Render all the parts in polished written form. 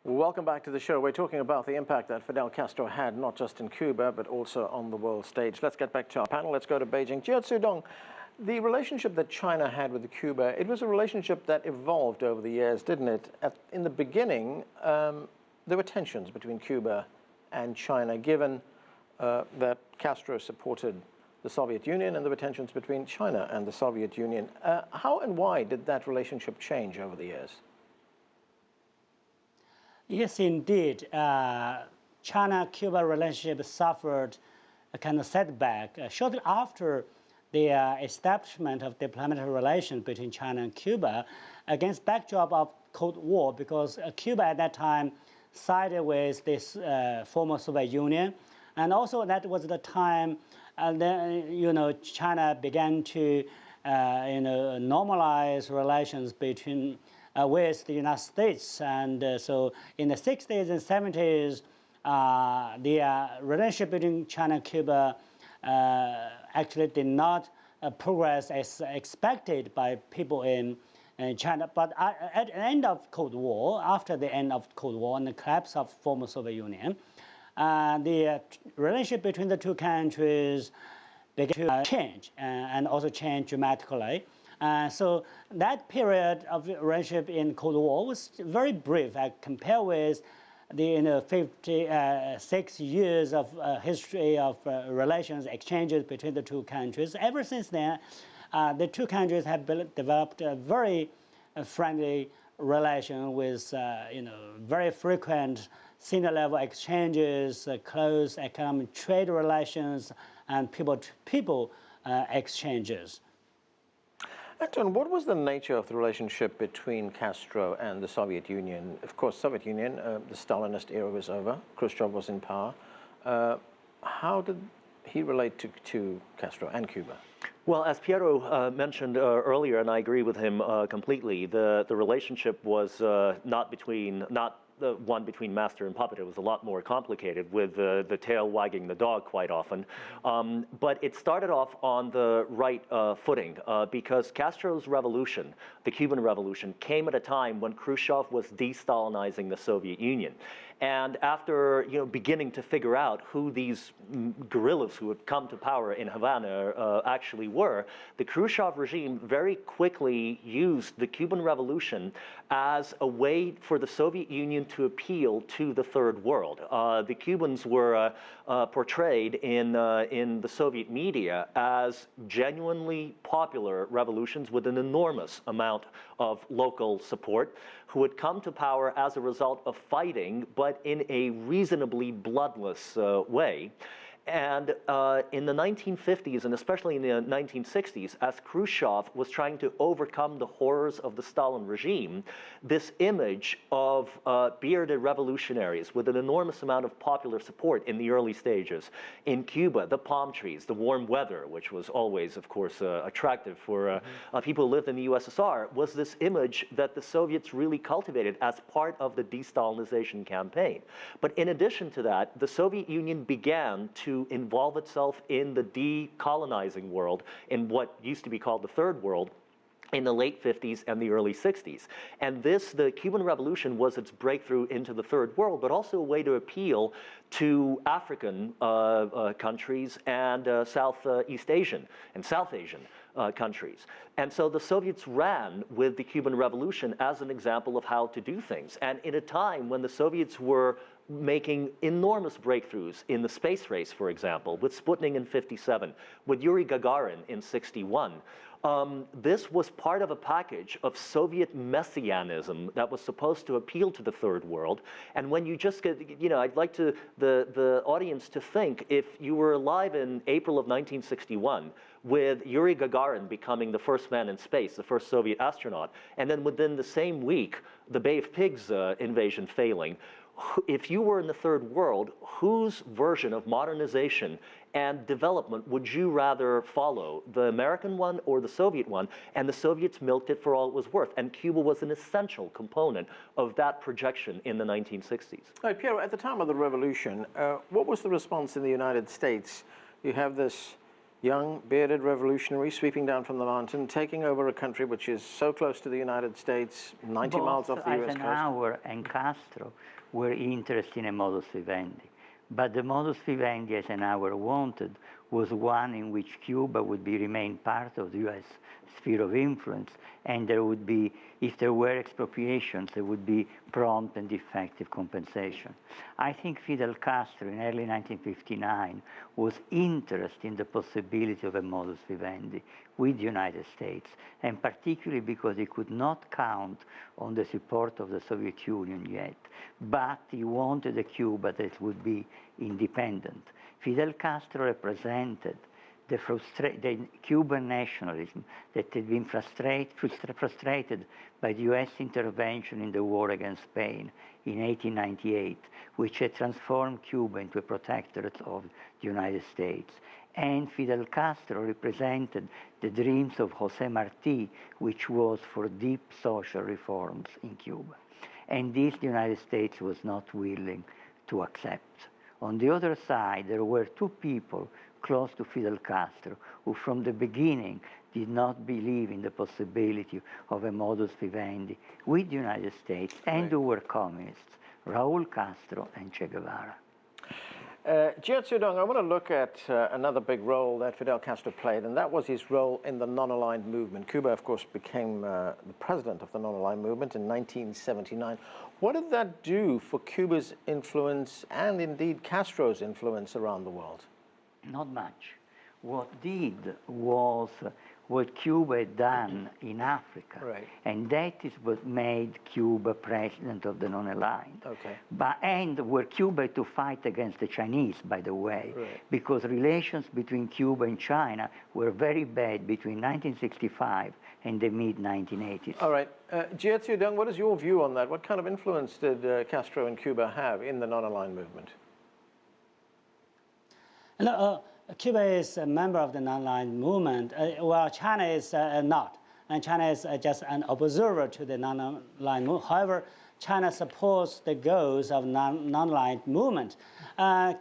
Welcome back to the show. We're talking about the impact that Fidel Castro had, not just in Cuba, but also on the world stage. Let's get back to our panel. Let's go to Beijing. Jia Xiudong, the relationship that China had with Cuba, it was a relationship that evolved over the years, didn't it? In the beginning, there were tensions between Cuba and China, given that Castro supported the Soviet Union, and there were tensions between China and the Soviet Union. How and why did that relationship change over the years? Yes, indeed. China-Cuba relationship suffered a kind of setback shortly after the establishment of diplomatic relations between China and Cuba against backdrop of Cold War, because Cuba at that time sided with this former Soviet Union, and also that was the time then China began to normalize relations between with the United States, and so in the 60s and 70s, the relationship between China and Cuba actually did not progress as expected by people in China. But at the end of Cold War, after the end of Cold War and the collapse of former Soviet Union, the relationship between the two countries began to change and also change dramatically. So that period of relationship in Cold War was very brief compared with the 56 years of history of relations exchanges between the two countries. Ever since then, the two countries have developed a very friendly relation with very frequent senior level exchanges, close economic trade relations, and people-to-people exchanges. Anton, what was the nature of the relationship between Castro and the Soviet Union? Of course, Soviet Union, the Stalinist era was over. Khrushchev was in power. How did he relate to Castro and Cuba? Well, as Piero mentioned earlier, and I agree with him completely, the relationship was not the one between master and puppet. It was a lot more complicated, with the tail wagging the dog quite often. But it started off on the right footing because Castro's revolution, the Cuban Revolution, came at a time when Khrushchev was de-Stalinizing the Soviet Union. And after beginning to figure out who these guerrillas who had come to power in Havana actually were, the Khrushchev regime very quickly used the Cuban Revolution as a way for the Soviet Union to appeal to the third world. The Cubans were portrayed in the Soviet media as genuinely popular revolutions with an enormous amount of local support, who had come to power as a result of fighting, but in a reasonably bloodless way. And in the 1950s, and especially in the 1960s, as Khrushchev was trying to overcome the horrors of the Stalin regime, this image of bearded revolutionaries with an enormous amount of popular support in the early stages in Cuba, the palm trees, the warm weather, which was always, of course, attractive for people who lived in the USSR, was this image that the Soviets really cultivated as part of the de-Stalinization campaign. But in addition to that, the Soviet Union began to involve itself in the decolonizing world, in what used to be called the Third World, in the late 50s and the early 60s. And the Cuban Revolution was its breakthrough into the Third World, but also a way to appeal to African countries and Southeast Asian and South Asian countries. And so the Soviets ran with the Cuban Revolution as an example of how to do things. And in a time when the Soviets were making enormous breakthroughs in the space race, for example, with Sputnik in '57, with Yuri Gagarin in '61, this was part of a package of Soviet messianism that was supposed to appeal to the third world. And when you just get, I'd like the audience to think, if you were alive in April of 1961, with Yuri Gagarin becoming the first man in space, the first Soviet astronaut, and then within the same week, the Bay of Pigs invasion failing, if you were in the third world, whose version of modernization and development would you rather follow, the American one or the Soviet one? And the Soviets milked it for all it was worth. And Cuba was an essential component of that projection in the 1960s. Right, Piero, at the time of the revolution, what was the response in the United States? You have this young, bearded revolutionary sweeping down from the mountain, taking over a country which is so close to the United States, 90 miles off the US coast. Eisenhower and Castro were interested in a modus vivendi. But the modus vivendi Eisenhower wanted was one in which Cuba would remain part of the US sphere of influence, and there would be, if there were expropriations, there would be prompt and effective compensation. I think Fidel Castro in early 1959 was interested in the possibility of a modus vivendi with the United States, and particularly because he could not count on the support of the Soviet Union yet, but he wanted a Cuba that would be independent. Fidel Castro represented the Cuban nationalism that had been frustrated by the US intervention in the war against Spain in 1898, which had transformed Cuba into a protectorate of the United States. And Fidel Castro represented the dreams of José Martí, which was for deep social reforms in Cuba. And this the United States was not willing to accept. On the other side, there were two people close to Fidel Castro who from the beginning did not believe in the possibility of a modus vivendi with the United States and who were communists, Raúl Castro and Che Guevara. Jia Xiudong, I want to look at another big role that Fidel Castro played, and that was his role in the Nonaligned movement. Cuba, of course, became the president of the Nonaligned movement in 1979. What did that do for Cuba's influence and indeed Castro's influence around the world? Not much. What did was what Cuba had done in Africa, and that is what made Cuba president of the Nonaligned. And where Cuba had to fight against the Chinese, by the way, because relations between Cuba and China were very bad between 1965 and the mid-1980s. All right. Jia Xiudong, what is your view on that? What kind of influence did Castro and Cuba have in the Nonaligned movement? Cuba is a member of the Nonaligned movement, while China is not. And China is just an observer to the Nonaligned movement. However, China supports the goals of Nonaligned movement.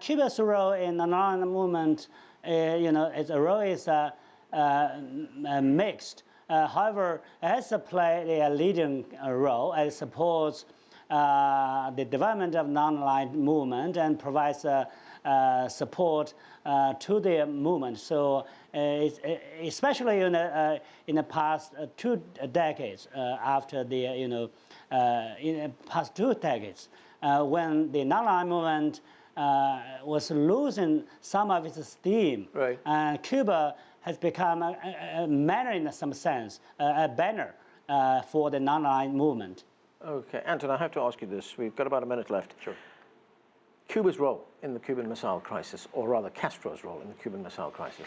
Cuba's role in the Nonaligned movement, its role is mixed. However, it has played a leading role. It supports the development of Nonaligned movement and provides support to the movement. So, especially in the past 2 decades, after the in the past 2 decades, when the Nonaligned movement was losing some of its steam, Cuba has become a manner in some sense, a banner for the Nonaligned movement. Okay, Anton, I have to ask you this. We've got about a minute left. Sure. Cuba's role in the Cuban Missile Crisis, or rather Castro's role in the Cuban Missile Crisis?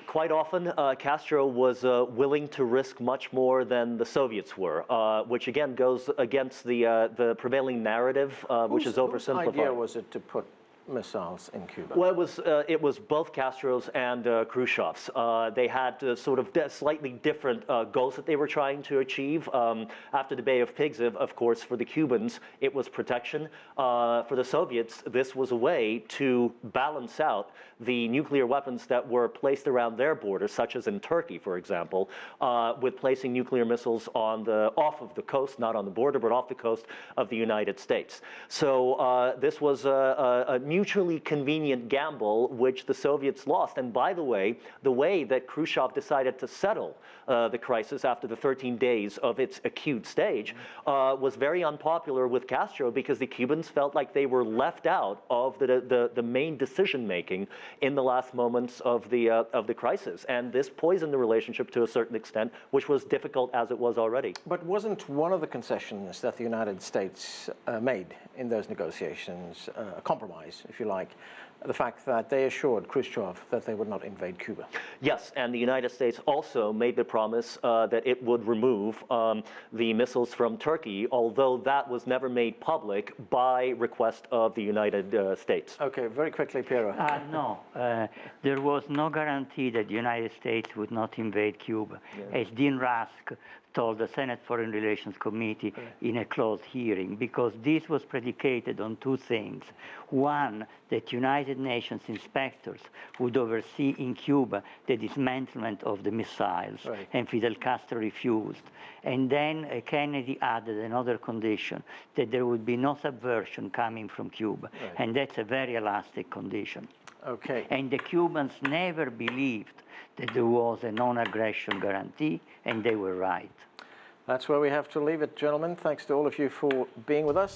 Quite often, Castro was willing to risk much more than the Soviets were, which again goes against the prevailing narrative, which is oversimplified. Whose idea was it to put missiles in Cuba? Well, it was both Castro's and Khrushchev's. They had sort of slightly different goals that they were trying to achieve. After the Bay of Pigs, of course, for the Cubans, it was protection. For the Soviets, this was a way to balance out the nuclear weapons that were placed around their borders, such as in Turkey, for example, with placing nuclear missiles off of the coast, not on the border, but off the coast of the United States. So this was a mutually convenient gamble, which the Soviets lost. And by the way that Khrushchev decided to settle the crisis after the 13 days of its acute stage was very unpopular with Castro, because the Cubans felt like they were left out of the main decision-making in the last moments of the crisis. And this poisoned the relationship to a certain extent, which was difficult as it was already. But wasn't one of the concessions that the United States made in those negotiations a compromise, if you like, the fact that they assured Khrushchev that they would not invade Cuba? Yes, and the United States also made the promise that it would remove the missiles from Turkey, although that was never made public by request of the United States. Okay, very quickly, Piero. No, there was no guarantee that the United States would not invade Cuba. As Dean Rusk told the Senate Foreign Relations Committee in a closed hearing, because this was predicated on 2 things. One, that United United Nations inspectors would oversee in Cuba the dismantlement of the missiles, Right. and Fidel Castro refused. And then Kennedy added another condition, that there would be no subversion coming from Cuba. Right. And that's a very elastic condition. Okay. And the Cubans never believed that there was a non-aggression guarantee, and they were right. That's where we have to leave it, gentlemen. Thanks to all of you for being with us.